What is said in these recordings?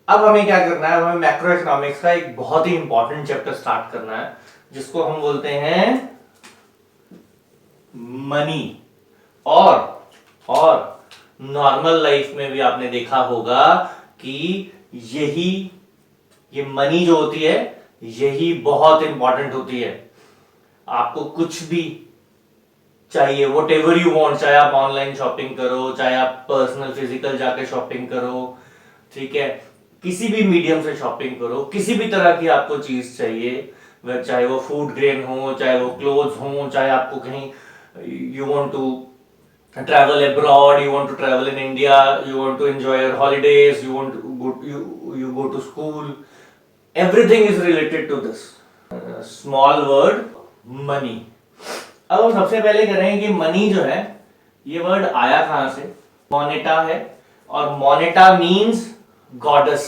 अब हमें क्या करना है, हमें मैक्रो इकोनॉमिक्स का एक बहुत ही इंपॉर्टेंट चैप्टर स्टार्ट करना है जिसको हम बोलते हैं मनी। और नॉर्मल लाइफ में भी आपने देखा होगा कि यही ये मनी जो होती है यही बहुत इंपॉर्टेंट होती है। आपको कुछ भी चाहिए, वट एवर यू वॉन्ट, चाहे आप ऑनलाइन शॉपिंग करो, चाहे आप पर्सनल फिजिकल जाके शॉपिंग करो, ठीक है, किसी भी मीडियम से शॉपिंग करो, किसी भी तरह की आपको चीज चाहिए, वह चाहे वो फूड ग्रेन हो, चाहे वो क्लोथ्स हो, चाहे आपको कहीं you want to travel abroad, you want to travel in India, you want to enjoy your holidays, you want to go, you go to school, everything is related to this small word money। अब हम सबसे पहले करें कि money जो है ये word आया कहां से। मोनेटा है, और मोनेटा मींस गॉडेस,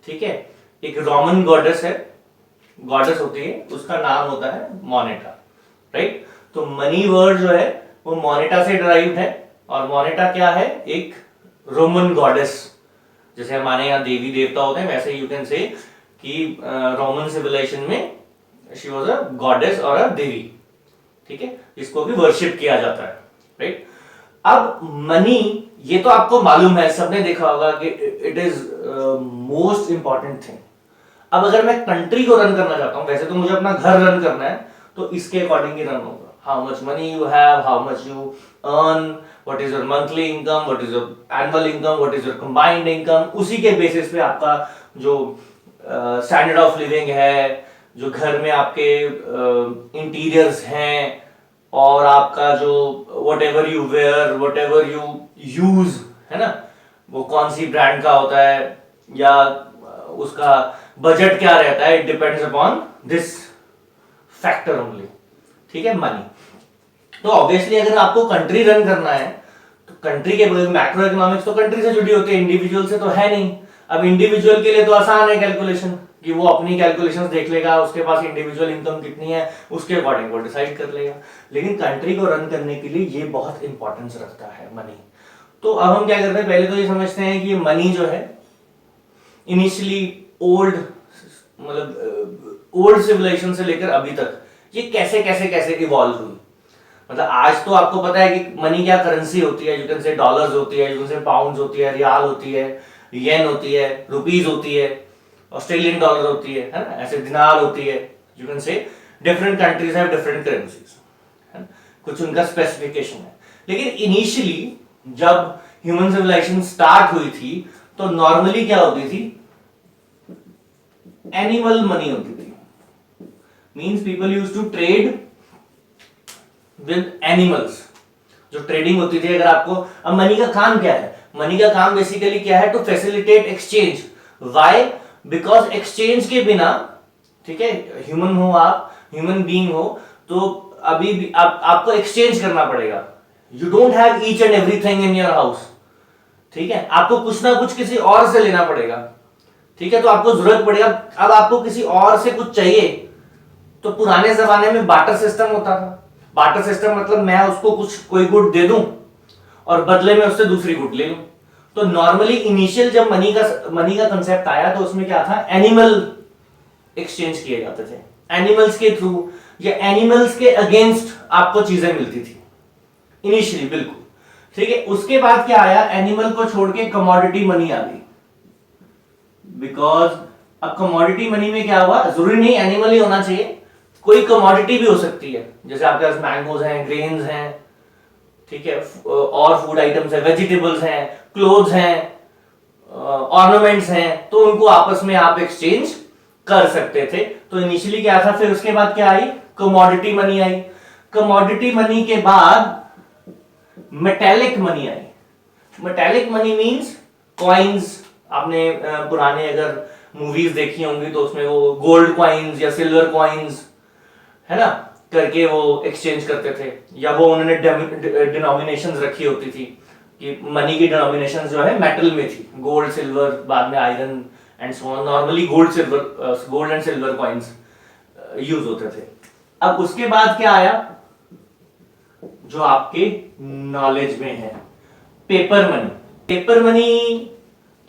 ठीक है, एक रोमन गॉडेस है, गॉडेस होती है, उसका नाम होता है मोनेटा, राइट। तो मनी वर्ड जो है वो मोनेटा से डिराइव्ड है, और मोनेटा क्या है, एक रोमन गॉडेस। जैसे हमारे यहाँ देवी देवता होते हैं वैसे यू कैन से कि रोमन सिविलाइजेशन में शी वाज अ गॉडेस और अ देवी, ठीक है, जिसको भी वर्शिप किया जाता है, राइट। अब मनी, ये तो आपको मालूम है, सबने देखा होगा कि it is most important thing. अब अगर मैं कंट्री को रन करना चाहता हूं, वैसे तो मुझे अपना घर रन करना है, तो इसके अकॉर्डिंग ही रन होगा। How much money you have, how much you earn, what is your monthly income, what is your annual income, what is your combined income, उसी के बेसिस पे आपका जो स्टैंडर्ड ऑफ लिविंग है, जो घर में आपके इंटीरियर्स हैं, और आपका जो whatever you wear, whatever you use, है ना, वो कौन सी ब्रांड का होता है, या उसका बजट क्या रहता है, it depends upon this factor only, ठीक है, मनी। तो ऑब्वियसली अगर आपको कंट्री रन करना है तो कंट्री के मैक्रो इकोनॉमिक्स तो कंट्री से जुड़ी होती है, इंडिविजुअल से तो है नहीं। अब इंडिविजुअल के लिए तो आसान है कैलकुलेशन, कि वो अपनी कैलकुलेशंस देख लेगा, उसके पास इंडिविजुअल इनकम कितनी है उसके अकॉर्डिंग वो डिसाइड कर लेगा। लेकिन कंट्री को रन करने के लिए ये बहुत इंपॉर्टेंस रखता है मनी। तो अब हम क्या करते हैं, पहले तो ये समझते हैं कि मनी जो है इनिशियली ओल्ड, मतलब ओल्ड सिविलाइजेशन से लेकर अभी तक ये कैसे कैसे कैसे इवॉल्व हुई। मतलब आज तो आपको पता है कि मनी क्या करेंसी होती है, यू कैन से डॉलर्स होती है, यू कैन से पाउंड्स होती है, रियाल होती है, येन होती है, रुपीज होती है, ऑस्ट्रेलियन डॉलर होती है ना, ऐसे दिनार होती है, you can say different countries have different currencies, कुछ उनका स्पेसिफिकेशन है। लेकिन इनिशियली जब ह्यूमन सिविलाइजेशन स्टार्ट हुई थी तो नॉर्मली क्या होती थी, एनिमल मनी होती थी। Means people used to trade with animals, जो ट्रेडिंग होती थी। अगर आपको, अब मनी का काम क्या है, मनी का काम बेसिकली क्या है, to facilitate exchange. Why? Because exchange के बिना, ठीक है, ह्यूमन हो आप, ह्यूमन बीइंग हो, तो अभी भी आपको एक्सचेंज करना पड़ेगा। You don't have each and everything in your house, ठीक है, आपको कुछ ना कुछ किसी और से लेना पड़ेगा, ठीक है, तो आपको जरूरत पड़ेगा। अब आपको किसी और से कुछ चाहिए तो पुराने जमाने में बार्टर सिस्टम होता था। बार्टर सिस्टम मतलब मैं उसको कुछ कोई गुड दे दूं और बदले में उससे दूसरी गुड ले लूं। तो नॉर्मली इनिशियल जब मनी का कंसेप्ट आया तो उसमें क्या था, एनिमल एक्सचेंज किए जाते थे, एनिमल्स के थ्रू या एनिमल्स के अगेंस्ट आपको चीजें मिलती थी इनिशियली, बिल्कुल, ठीक है। उसके बाद क्या आया, एनिमल को छोड़ के कमोडिटी मनी आ गई। बिकॉज अब कमोडिटी मनी में क्या हुआ, जरूरी नहीं एनिमल ही होना चाहिए, कोई कमोडिटी भी हो सकती है, जैसे आपके पास मैंगोज हैं, ग्रेन्स हैं, ठीक है, और फूड आइटम्स है, वेजिटेबल्स हैं, क्लोथ्स हैं, ऑर्नामेंट्स हैं, तो उनको आपस में आप एक्सचेंज कर सकते थे। तो इनिशियली क्या था, फिर उसके बाद क्या आई, कमोडिटी मनी आई। कमोडिटी मनी के बाद मेटेलिक मनी आई। Metallic money means coins. आपने पुराने अगर मूवीज देखी होंगी तो उसमें वो गोल्ड कॉइन्स या सिल्वर कॉइन्स, है ना, करके वो एक्सचेंज करते थे, या वो उन्होंने डिनोमिनेशंस रखी होती थी कि मनी की डिनोमिनेशंस जो है मेटल में थी, गोल्ड, सिल्वर, बाद में iron and so on. Normally gold and silver coins use होते थे। अब उसके बाद क्या आया, जो आपके नॉलेज में है, पेपर मनी। पेपर मनी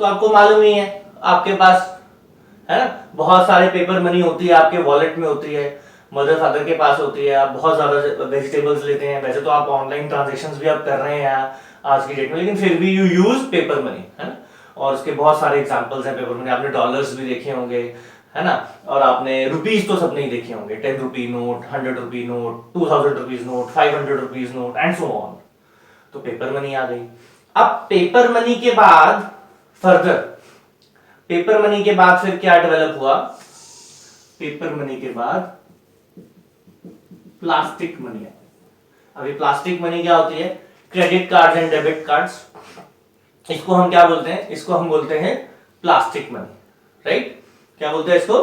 तो आपको मालूम ही है, आपके पास है ना, बहुत सारे पेपर मनी होती है, आपके वॉलेट में होती है, मदर फादर के पास होती है, आप बहुत ज्यादा वेजिटेबल्स लेते हैं, वैसे तो आप ऑनलाइन ट्रांजेक्शन्स भी आप कर रहे हैं आज की डेट में, लेकिन फिर भी यू यूज पेपर मनी, है ना। और उसके बहुत सारे एग्जांपल्स हैं पेपर मनी, आपने डॉलर्स भी देखे होंगे, है ना, और आपने रुपीज तो सबने ही देखे होंगे, 10 rupee note, 100 rupee note, 2000 rupees note, 500 rupees note and so on. तो पेपर मनी आ गई। अब पेपर मनी के बाद फर्दर, पेपर मनी के बाद फिर क्या डेवलप हुआ, पेपर मनी के बाद प्लास्टिक मनी है। अभी प्लास्टिक मनी क्या होती है, credit cards and debit cards, इसको हम क्या बोलते हैं, इसको हम बोलते हैं प्लास्टिक मनी, राइट। क्या बोलते हैं इसको,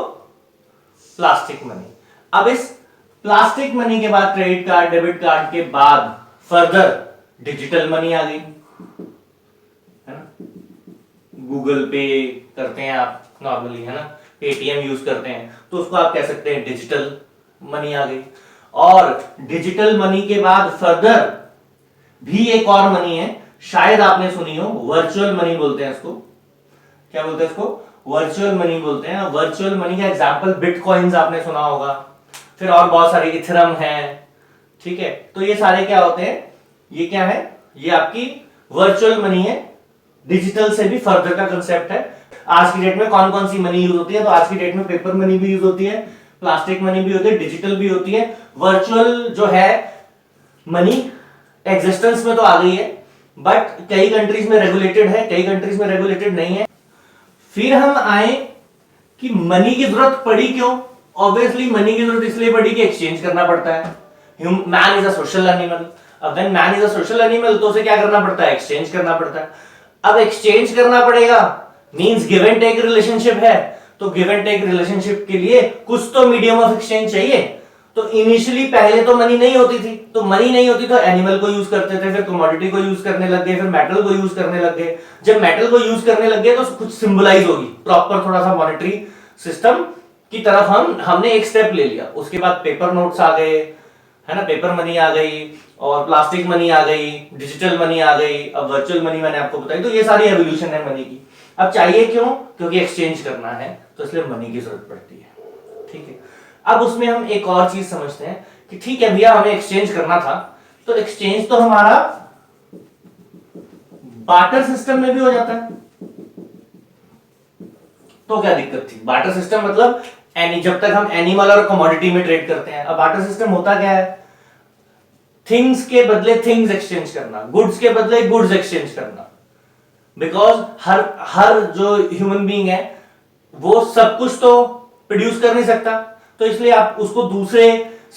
प्लास्टिक मनी। अब इस प्लास्टिक मनी के बाद, क्रेडिट कार्ड डेबिट कार्ड के बाद फर्दर डिजिटल मनी आ गई, है ना। गूगल पे करते हैं आप नॉर्मली, है ना, पेटीएम यूज करते हैं, तो उसको आप कह सकते हैं डिजिटल मनी आ गई। और डिजिटल मनी के बाद फर्दर भी एक और मनी है, शायद आपने सुनी हो, वर्चुअल मनी बोलते हैं इसको। क्या बोलते हैं इसको, वर्चुअल मनी बोलते हैं। वर्चुअल मनी का एग्जांपल बिटकॉइंस आपने सुना होगा, फिर और बहुत सारे इथेरियम है, ठीक है। तो ये सारे क्या होते हैं, ये क्या है, ये आपकी वर्चुअल मनी है, डिजिटल से भी फर्दर का कंसेप्ट है। आज की डेट में कौन कौन सी मनी यूज होती है, तो आज की डेट में पेपर मनी भी यूज होती है, प्लास्टिक मनी भी होती है, डिजिटल भी होती है। वर्चुअल जो है मनी एग्जिस्टेंस में तो आ गई है, बट कई कंट्रीज में रेगुलेटेड है, कई कंट्रीज में रेगुलेटेड नहीं है। फिर हम आए कि मनी की जरूरत पड़ी क्यों। ऑब्वियसली मनी की जरूरत इसलिए पड़ी कि एक्सचेंज करना पड़ता है, man is a social animal. अब when man is a social animal तो उसे क्या करना पड़ता है, एक्सचेंज करना पड़ता है। अब एक्सचेंज करना पड़ेगा means give and take relationship है, तो गिव एंड टेक रिलेशनशिप के लिए कुछ तो मीडियम ऑफ एक्सचेंज चाहिए। तो इनिशियली पहले तो मनी नहीं होती थी, तो मनी नहीं होती तो एनिमल को यूज करते थे, फिर कमोडिटी को यूज करने लग गए, फिर मेटल को यूज करने लग गए। जब मेटल को यूज करने लग गए तो कुछ सिंबलाइज होगी, प्रॉपर थोड़ा सा मॉनेटरी सिस्टम की तरफ हमने एक स्टेप ले लिया। उसके बाद पेपर नोट्स आ गए, है ना, पेपर मनी आ गई, और प्लास्टिक मनी आ गई, डिजिटल मनी आ गई, अब वर्चुअल मनी मैंने आपको बताई। तो ये सारी एवोल्यूशन है मनी की। अब चाहिए क्यों, क्योंकि एक्सचेंज करना है, तो इसलिए मनी की जरूरत पड़ती है, ठीक है। अब उसमें हम एक और चीज समझते हैं कि ठीक है भैया हमें एक्सचेंज करना था, तो एक्सचेंज तो हमारा बार्टर सिस्टम में भी हो जाता है, तो क्या दिक्कत थी। बार्टर सिस्टम मतलब जब तक हम एनिमल और कमोडिटी में ट्रेड करते हैं। अब बार्टर सिस्टम होता क्या है, थिंग्स के बदले थिंग्स एक्सचेंज करना, गुड्स के बदले गुड्स एक्सचेंज करना। बिकॉज हर जो ह्यूमन बीइंग है वो सब कुछ तो प्रोड्यूस कर नहीं सकता, तो इसलिए आप उसको दूसरे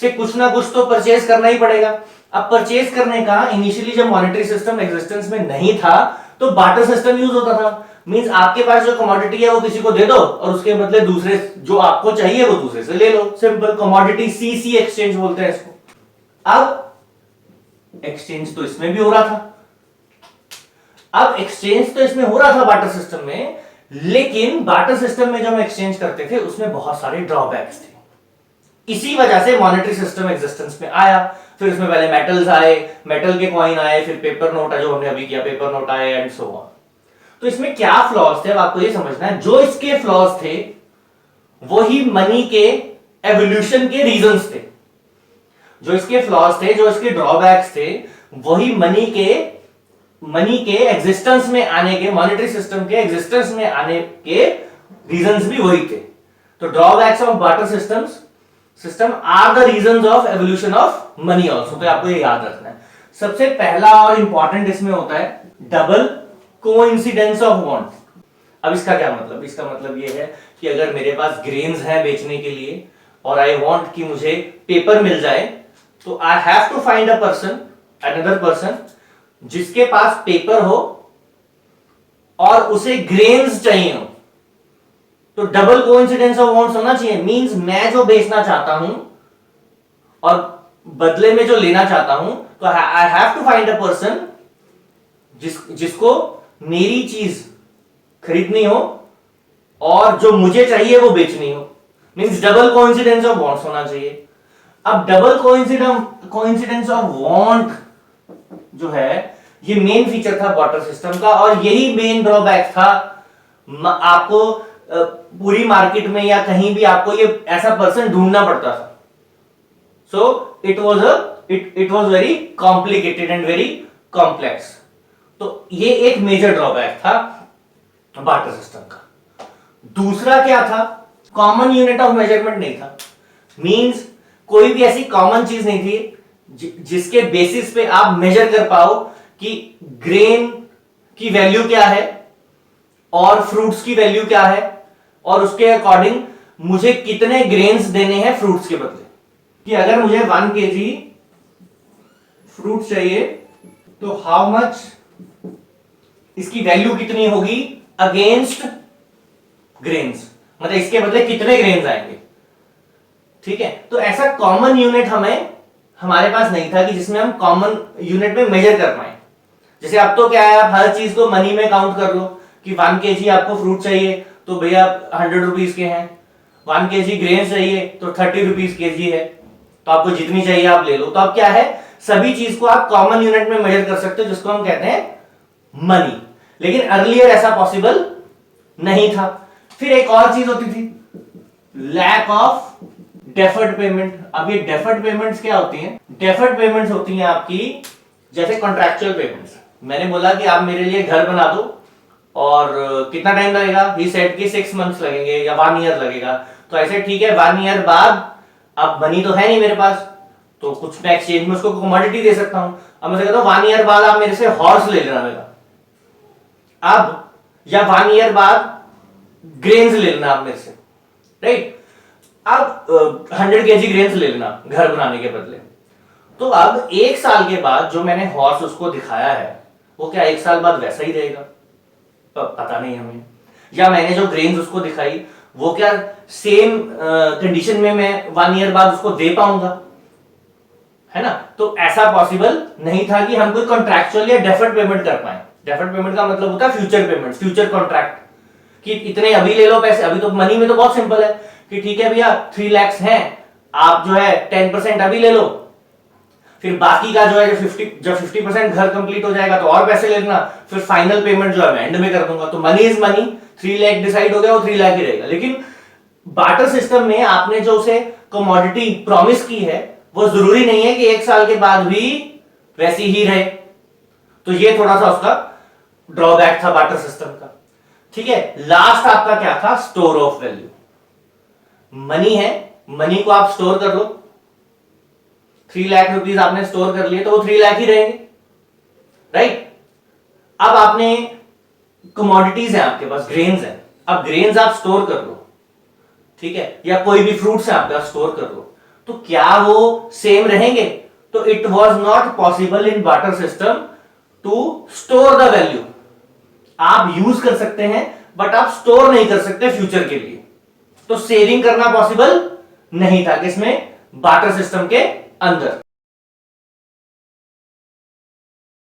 से कुछ ना कुछ तो परचेज करना ही पड़ेगा। अब परचेज करने का इनिशियली जब मॉनेटरी सिस्टम एग्जिस्टेंस में नहीं था तो बार्टर सिस्टम यूज होता था। मींस आपके पास जो कमोडिटी है वो किसी को दे दो और उसके बदले दूसरे जो आपको चाहिए वो दूसरे से ले लो, सिंपल। कमोडिटी सीसी एक्सचेंज बोलते हैं इसको। अब एक्सचेंज तो इसमें भी हो रहा था, अब एक्सचेंज तो इसमें हो रहा था बार्टर सिस्टम में, लेकिन बार्टर सिस्टम में जब हम एक्सचेंज करते थे उसमें बहुत सारे ड्रॉबैक्स थे। इसी वजह से मॉनेटरी सिस्टम एग्जिस्टेंस में आया। फिर उसमें पहले मेटल्स आए, मेटल के कॉइन आए, फिर पेपर नोट जो हमने अभी किया, पेपर नोट आए एंड सो ऑन। तो इसमें क्या फ्लॉज थे अब आपको ये समझना है। जो इसके फ्लॉज थे वही मनी के एवोल्यूशन के रीजंस थे। जो इसके फ्लॉज थे, जो इसके ड्रॉबैक्स थे, वही मनी के एग्जिस्टेंस में आने के, मॉनेटरी सिस्टम के एग्जिस्टेंस में आने के रीजंस भी वही थे। तो drawbacks of barter system are the reasons of evolution of money also. तो आपको ये याद रखना है। सबसे पहला और इंपॉर्टेंट इसमें होता है डबल कोइंसिडेंस ऑफ वांट। अब इसका क्या मतलब, इसका मतलब ये है कि अगर मेरे पास ग्रेन्स हैं बेचने के लिए और आई वांट कि मुझे पेपर मिल जाए, तो I have to find a person, another person जिसके पास पेपर हो और उसे ग्रेन्स चाहिए हो। तो डबल कोइंसिडेंस ऑफ वांट्स होना चाहिए। मींस मैं जो बेचना चाहता हूं और बदले में जो लेना चाहता हूं, तो I have to find a person जिसको मेरी चीज खरीदनी हो और जो मुझे चाहिए वो बेचनी हो। Means double coincidence of wants होना चाहिए। अब डबल कोइंसिडेंस ऑफ वांट जो है ये मेन फीचर था बार्टर सिस्टम का, और यही मेन ड्रॉबैक था आपको पूरी मार्केट में या कहीं भी आपको ये ऐसा पर्सन ढूंढना पड़ता था। So it was very complicated and very complex. तो ये एक मेजर ड्रॉबैक था बार्टर सिस्टम का। दूसरा क्या था, कॉमन यूनिट ऑफ मेजरमेंट नहीं था। मींस कोई भी ऐसी कॉमन चीज नहीं थी जिसके बेसिस पे आप मेजर कर पाओ कि ग्रेन की वैल्यू क्या है और फ्रूट्स की वैल्यू क्या है, और उसके अकॉर्डिंग मुझे कितने ग्रेन्स देने हैं फ्रूट्स के बदले। कि अगर मुझे 1 kg फ्रूट चाहिए तो हाउ मच, इसकी वैल्यू कितनी होगी अगेंस्ट ग्रेन्स, मतलब इसके बदले कितने ग्रेन्स आएंगे। ठीक है, तो ऐसा कॉमन यूनिट हमारे पास नहीं था कि जिसमें हम कॉमन यूनिट में मेजर कर पाए। जैसे अब तो क्या है, आप हर चीज को मनी में काउंट कर लो कि 1 kg आपको फ्रूट चाहिए तो भैया 100 रुपीज के हैं, 1 kg ग्रेन चाहिए तो 30 रुपीज kg है, तो आपको जितनी चाहिए आप ले लो। तो अब क्या है, सभी चीज को आप कॉमन यूनिट में मेजर कर सकते हो, जिसको हम कहते हैं मनी। लेकिन अर्लियर ऐसा पॉसिबल नहीं था। फिर एक और चीज होती थी, लैक ऑफ डेफर्ड पेमेंट। अब ये डेफर्ड पेमेंट्स क्या होती हैं? डेफर्ड पेमेंट्स होती हैं आपकी जैसे कॉन्ट्रैक्चुअल पेमेंट्स। मैंने बोला कि आप मेरे लिए घर बना दो और कितना टाइम लगेगा, ही सेड कि 6 मंथ्स लगेंगे या 1 ईयर लगेगा। तो ऐसे ठीक है, 1 ईयर बाद अब मनी तो है नहीं मेरे पास, तो कुछ मैं एक्सचेंज में उसको कमोडिटी दे सकता हूं। अब मैं कहता हूं 1 ईयर बाद आप मेरे से हॉर्स ले लेना मेरा, अब या 1 ईयर बाद ग्रेन्स ले लेना आप मेरे से, राइट। अब 100 kg ग्रेन्स ले लेना घर बनाने के बदले। तो अब 1 साल के बाद जो मैंने हॉर्स उसको दिखाया है वो क्या 1 साल बाद वैसा ही रहेगा? पता नहीं हमें। या मैंने जो ग्रेन्स उसको दिखाई वो क्या सेम कंडीशन में मैं 1 ईयर बाद उसको दे पाऊंगा, है ना। तो ऐसा पॉसिबल नहीं था कि हम कोई कॉन्ट्रैक्चुअल या डेफर्ड पेमेंट कर पाए। डेफर्ड पेमेंट का मतलब होता है फ्यूचर पेमेंट, फ्यूचर कॉन्ट्रैक्ट, कि इतने अभी ले लो पैसे। अभी तो मनी में तो बहुत सिंपल है कि ठीक है भैया 3 लाख हैं, आप जो है 10% अभी ले लो, फिर बाकी का जो है जब 50% घर कंप्लीट हो जाएगा तो और पैसे ले लेना, फिर फाइनल पेमेंट जो है मैं एंड में कर दूंगा। तो money is money, 3 lakh decide हो गया, वो 3 लाख ही रहेगा। लेकिन बार्टर सिस्टम में आपने जो उसे कमोडिटी प्रॉमिस की है वो जरूरी नहीं है कि 1 साल के बाद भी वैसी ही रहे। तो ये थोड़ा सा उसका ड्रॉबैक था बार्टर सिस्टम का। ठीक है, लास्ट आपका क्या था? Store of value. मनी है, मनी को आप स्टोर कर लो, 3 लाख रुपीस आपने स्टोर कर लिए तो वो 3 लाख ही रहेंगे, राइट। अब आपने कमोडिटीज है आपके पास, ग्रेन्स है, अब ग्रेन्स आप स्टोर कर लो, ठीक है, या कोई भी फ्रूट्स है आपके पास स्टोर कर लो, तो क्या वो सेम रहेंगे? तो it was not possible in barter system to store the value. आप यूज कर सकते हैं बट आप स्टोर नहीं कर सकते फ्यूचर के लिए। तो सेविंग करना पॉसिबल नहीं था किसमें? बार्टर सिस्टम के अंदर।